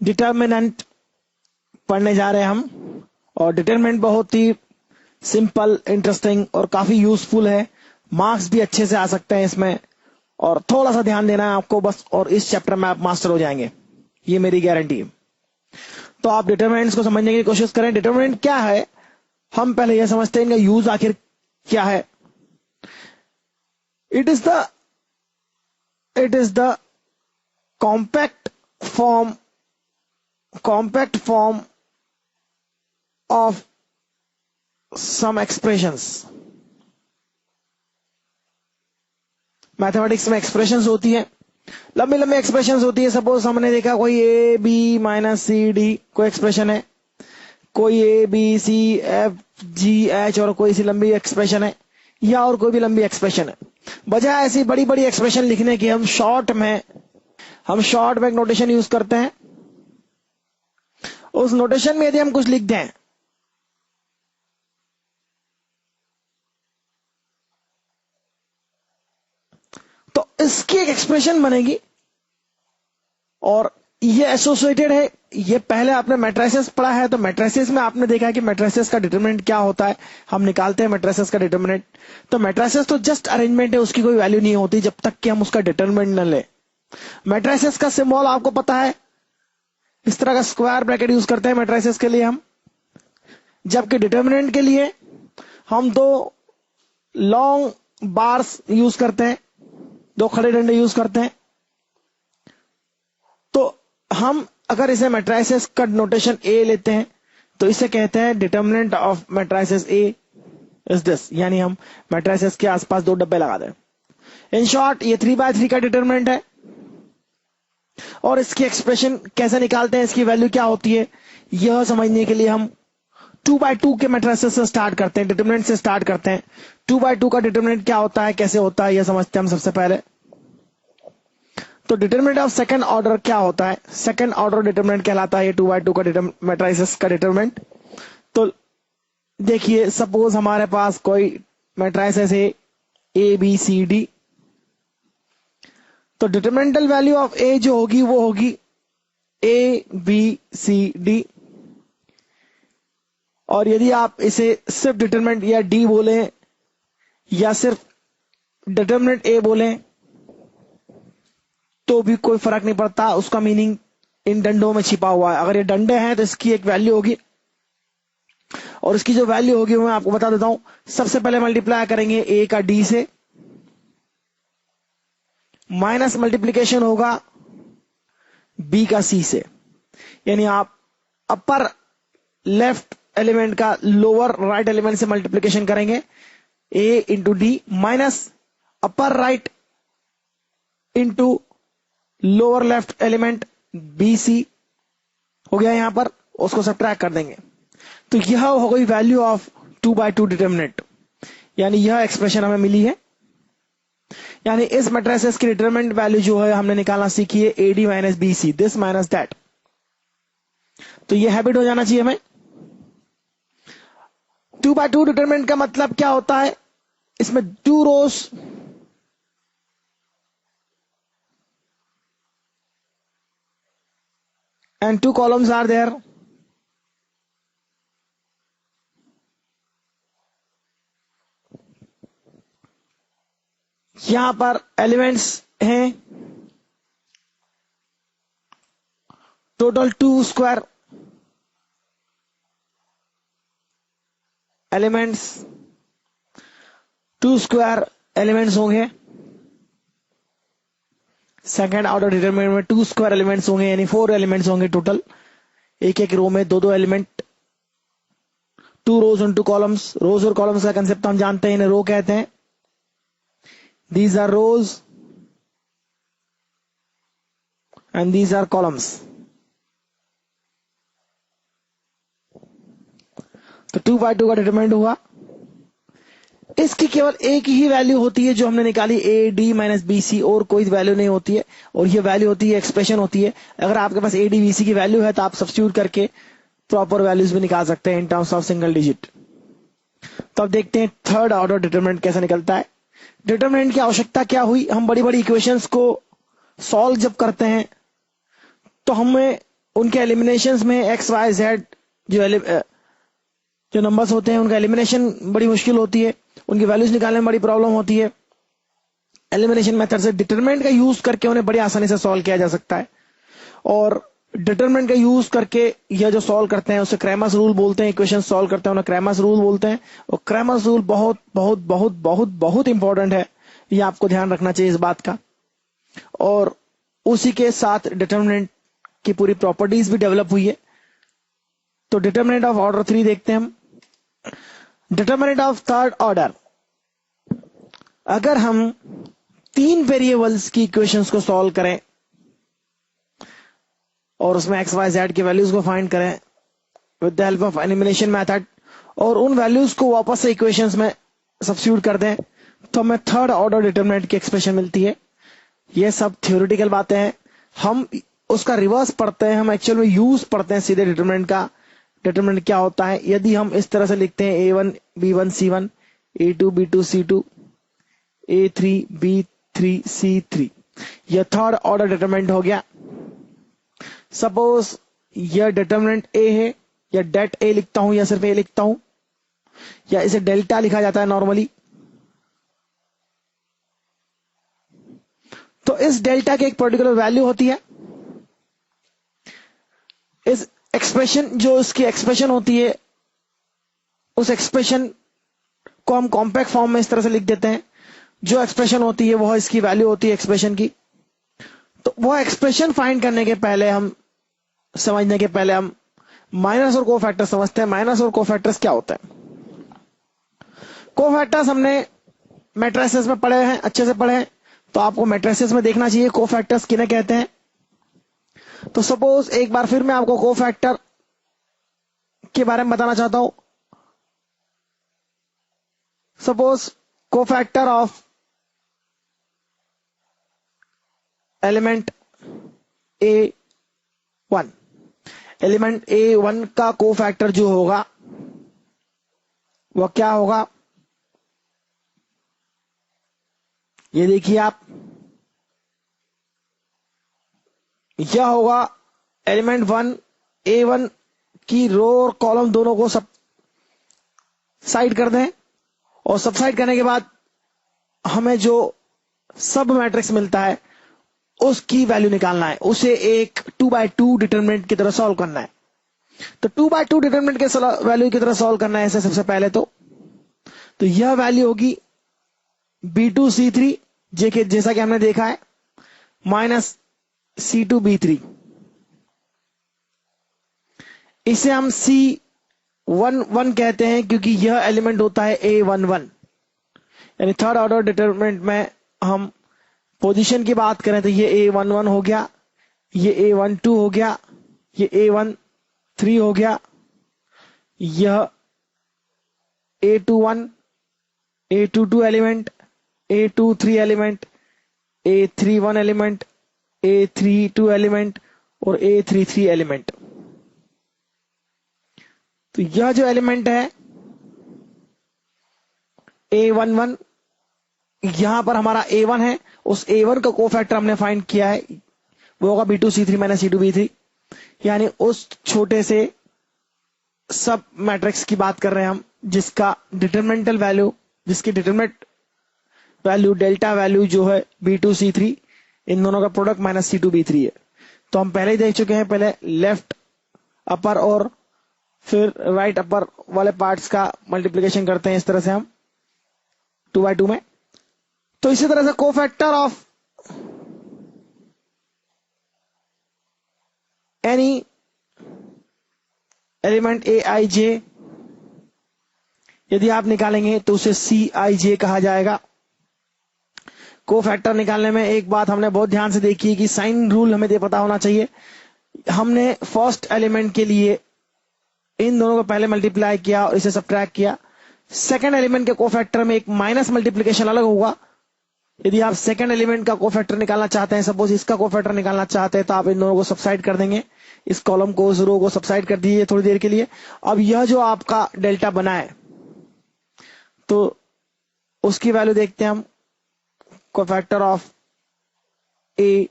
Determinant पढ़ने जा रहे हैं हम, और डिटर्मिनेंट बहुत ही सिंपल, इंटरेस्टिंग और काफी यूजफुल है। मार्क्स भी अच्छे से आ सकते हैं इसमें, और थोड़ा सा ध्यान देना है आपको बस, और इस चैप्टर में आप मास्टर हो जाएंगे, ये मेरी गारंटी है। तो आप डिटर्मिनेंट्स को समझने की कोशिश करें। डिटर्मिनेंट क्या है, हम पहले यह समझते हैं इनका यूज आखिर क्या है। It is the compact form of some expressions. Mathematics में एक्सप्रेशंस होती है, लंबी लंबी एक्सप्रेशंस होती है। सपोज हमने देखा कोई A B minus C D कोई एक्सप्रेशन है, कोई A B C F G H और कोई सी लंबी एक्सप्रेशन है, या और कोई भी लंबी एक्सप्रेशन है। बजाय ऐसी बड़ी बड़ी एक्सप्रेशन लिखने के हम शॉर्ट में एक नोटेशन यूज करते हैं। उस नोटेशन में यदि हम कुछ लिख दें तो इसकी एक एक्सप्रेशन बनेगी, और ये एसोसिएटेड है। ये पहले आपने मैट्रिसेस पढ़ा है, तो मैट्रिसेस में आपने देखा है कि मैट्रिसेस का डिटरमिनेंट क्या होता है। हम निकालते हैं मैट्रिसेस का डिटरमिनेंट। तो मैट्रिसेस तो जस्ट अरेंजमेंट है, उसकी कोई वैल्यू नहीं होती जब तक कि हम उसका डिटरमिनेंट न ले। मैट्रिसेस का सिंबल आपको पता है, इस तरह का स्क्वायर ब्रैकेट यूज करते हैं मैट्रिसेस के लिए हम, जबकि डिटरमिनेंट के लिए हम दो लॉन्ग बार्स यूज करते हैं, दो खड़े डंडे यूज करते हैं। तो हम अगर इसे मैट्रिसेस का नोटेशन ए लेते हैं तो इसे कहते हैं determinant of matrices A is this, यानी हम मैट्रिसेस के आसपास दो डब्बे लगा दें। इन शॉर्ट ये 3/3 का डिटरमिनेंट है। और इसकी एक्सप्रेशन कैसे निकालते हैं, इसकी वैल्यू क्या होती है, यह समझने के लिए हम 2/2 के मैट्रिसेस से स्टार्ट करते हैं, डिटरमिनेंट से स्टार्ट करते हैं। 2/2 का डिटरमिनेंट क्या होता है, कैसे होता है, यह समझते हैं हम सबसे पहले। तो डिटरमिनेंट ऑफ सेकंड ऑर्डर क्या होता है, सेकंड ऑर्डर डिटरमिनेंट कहलाता है ये 2/2 का मैट्रिसेस का डिटरमिनेंट। तो देखिए, सपोज हमारे पास कोई मैट्रिसेस है ए बी सी डी, तो डिटरमिनेंटल वैल्यू ऑफ ए जो होगी वो होगी ए बी सी डी। और यदि आप इसे सिर्फ डिटरमिनेंट या डी बोले या सिर्फ डिटरमिनेंट ए बोले तो भी कोई फर्क नहीं पड़ता, उसका मीनिंग इन डंडों में छिपा हुआ है। अगर ये डंडे हैं तो इसकी एक वैल्यू होगी, और इसकी जो वैल्यू होगी वो मैं आपको बता देता हूं। सबसे पहले मल्टीप्लाई करेंगे ए का डी से, माइनस मल्टीप्लीकेशन होगा बी का सी से, यानी आप अपर लेफ्ट एलिमेंट का लोअर राइट एलिमेंट से मल्टीप्लीकेशन करेंगे, A into D minus upper right into lower left element B C हो गया। यहां पर उसको सब्ट्रैक्ट कर देंगे, तो यह हो गई वैल्यू ऑफ 2/2 डिटरमिनेंट, यानी यह एक्सप्रेशन हमें मिली है। यानी इस मैट्रिसेस की डिटरमिनेंट वैल्यू जो है हमने निकालना सीखी है a d minus b c, this minus that. तो यह हैबिट हो जाना चाहिए हमें। 2/2 डिटरमिनेंट का मतलब क्या होता है, इसमें 2 रोज and 2 columns are there. यहां पर एलिमेंट्स हैं total 2 square elements, 2 square elements होंगे। सेकेंड ऑर्डर डिटरमिनेंट में 2 स्क्वायर एलिमेंट्स होंगे, यानी 4 एलिमेंट्स होंगे टोटल। एक एक रो में 2-2 एलिमेंट, 2 रोज और 2 कॉलम्स। रोज और कॉलम्स का कंसेप्ट हम जानते हैं, इन्हें रो कहते हैं। These are rows and these are columns. तो 2/2 का डिटरमिनेंट हुआ। इसकी केवल एक ही वैल्यू होती है जो हमने निकाली, a d minus b c, और कोई वैल्यू नहीं होती है। और ये वैल्यू होती है, एक्सप्रेशन होती है। अगर आपके पास ए डी बी सी की वैल्यू है तो आप सब्स्टिट्यूट करके प्रॉपर वैल्यूज भी निकाल सकते हैं in terms of single digit. तो अब देखते हैं थर्ड ऑर्डर डिटरमिनेंट कैसे निकलता है। डिटरमिनेंट की आवश्यकता क्या हुई, हम बड़ी बड़ी इक्वेशंस को सॉल्व जब करते हैं तो हमें उनके एलिमिनेशंस में एक्स वाई जेड जो नंबर्स होते हैं उनका एलिमिनेशन बड़ी मुश्किल होती है, उनकी वैल्यूज निकालने में बड़ी प्रॉब्लम होती है। एलिमिनेशन मेथड से डिटरमिनेंट का यूज करके उन्हें बड़ी आसानी से सॉल्व किया जा सकता है, और डिटरमिनेंट का यूज करके यह जो सॉल्व करते हैं उसे क्रैमर्स रूल बोलते हैं। इक्वेशन सॉल्व करते हैं उन्हें क्रैमर्स रूल बोलते हैं, और क्रैमर्स रूल बहुत बहुत बहुत बहुत बहुत इंपॉर्टेंट है, ये आपको ध्यान रखना चाहिए इस बात का। और उसी के साथ डिटरमिनेंट की पूरी प्रॉपर्टीज भी डेवलप हुई है। तो डिटरमिनेंट ऑफ ऑर्डर 3 देखते हैं हम। डिटरमिनेंट ऑफ थर्ड ऑर्डर, अगर हम 3 वेरिएबल्स की इक्वेशंस को सॉल्व करें और उसमें एक्स वाई जेड की वैल्यूज को फाइंड करें with the help of elimination method, और उन वैल्यूज को वापस से इक्वेशंस में सब्स्टिट्यूट कर दें, तो हमें थर्ड ऑर्डर डिटरमिनेंट की एक्सप्रेशन मिलती है। ये सब थ्योरेटिकल बातें हैं, हम उसका रिवर्स पढ़ते हैं, हम एक्चुअल में यूज पढ़ते हैं सीधे डिटरमिनेंट का। डिटरमिनेंट क्या होता है, यदि हम इस तरह से लिखते हैं A1 B1 C1 A2 B2 C2 A3 B3 C3, यह थर्ड ऑर्डर डिटरमिनेंट हो गया। सपोज यह डिटरमिनेंट A है, या डेट A लिखता हूं या सिर्फ A लिखता हूं, या इसे डेल्टा लिखा जाता है नॉर्मली। तो इस डेल्टा की एक पर्टिकुलर वैल्यू होती है। इस एक्सप्रेशन, जो इसकी एक्सप्रेशन होती है, उस एक्सप्रेशन को हम कॉम्पैक्ट फॉर्म में इस तरह से लिख देते हैं। जो एक्सप्रेशन होती है वह इसकी वैल्यू होती है एक्सप्रेशन की। तो वह एक्सप्रेशन फाइंड करने के पहले हम समझने के पहले हम माइनस और कोफैक्टर समझते हैं। माइनस और कोफैक्टर्स क्या होता है? कोफैक्टर्स हमने मैट्रिसेस में पढ़े हैं, अच्छे से पढ़े हैं, तो आपको मैट्रिसेस में देखना चाहिए कोफैक्टर्स किन्हें कहते हैं। तो सपोज एक बार फिर मैं आपको कोफैक्टर के बारे में बताना चाहता हूं। Suppose cofactor of element A1, element A1 का कोफैक्टर जो होगा वह क्या होगा, ये देखिए आप, यह होगा एलिमेंट 1 A1 की रो और कॉलम दोनों को सब साइड कर दें, और सब साइड करने के बाद हमें जो सब मैट्रिक्स मिलता है उसकी वैल्यू निकालना है, उसे एक 2x2 डिटरमिनेंट की तरह सॉल्व करना है। तो 2x2 डिटरमिनेंट के वैल्यू की तरह सॉल्व करना है ऐसे सबसे पहले तो यह वैल्यू होगी B2 C3 जैसा कि हमने देखा है माइनस C2 B3। इसे हम C11 कहते हैं क्योंकि यह एलिमेंट होता है A11, यानी थर्ड ऑर्डर डिटरमिनेंट में हम पोजीशन की बात करें तो ये A11 हो गया, ये A12 हो गया, ये A13 हो गया, यह A21 A22 element, A23 element, A31 element, A32 element और A33 एलिमेंट। तो यह जो एलिमेंट है A11, यहां पर हमारा A1 है, उस A1 का कोफैक्टर हमने फाइंड किया है, वो होगा B2 C3 minus C2 B3, यानी उस छोटे से सब मैट्रिक्स की बात कर रहे हैं हम जिसका डिटरमिनेंटल वैल्यू, जिसकी डिटरमिनेंट वैल्यू डेल्टा वैल्यू जो है B2 C3, इन दोनों का प्रोडक्ट माइनस C2 B3 है। तो हम पहले ही देख चुके हैं, पहले लेफ्ट अपर और फिर राइट अपर वाले पार्ट्स का मल्टीप्लिकेशन करते हैं इस तरह से हम 2x2 में। तो इसी तरह से cofactor of any element Aij, यदि आप निकालेंगे तो उसे Cij कहा जाएगा। कोफैक्टर निकालने में एक बात हमने बहुत ध्यान से देखी है कि साइन रूल हमें ये पता होना चाहिए। हमने फर्स्ट एलिमेंट के लिए इन दोनों को पहले मल्टीप्लाई किया और इसे सब्ट्रैक्ट किया। सेकंड एलिमेंट के कोफैक्टर में एक माइनस मल्टीप्लिकेशन अलग होगा। यदि आप सेकंड एलिमेंट का कोफैक्टर निकालना चाहते हैं, सपोज इसका कोफैक्टर निकालना चाहते हैं, तो आप इन दोनों को सबसाइड कर देंगे, इस कॉलम को उस रो को सबसाइड कर दीजिए थोड़ी देर के लिए। अब यह जो आपका डेल्टा बना है तो उसकी वैल्यू देखते हैं हम। Cofactor of A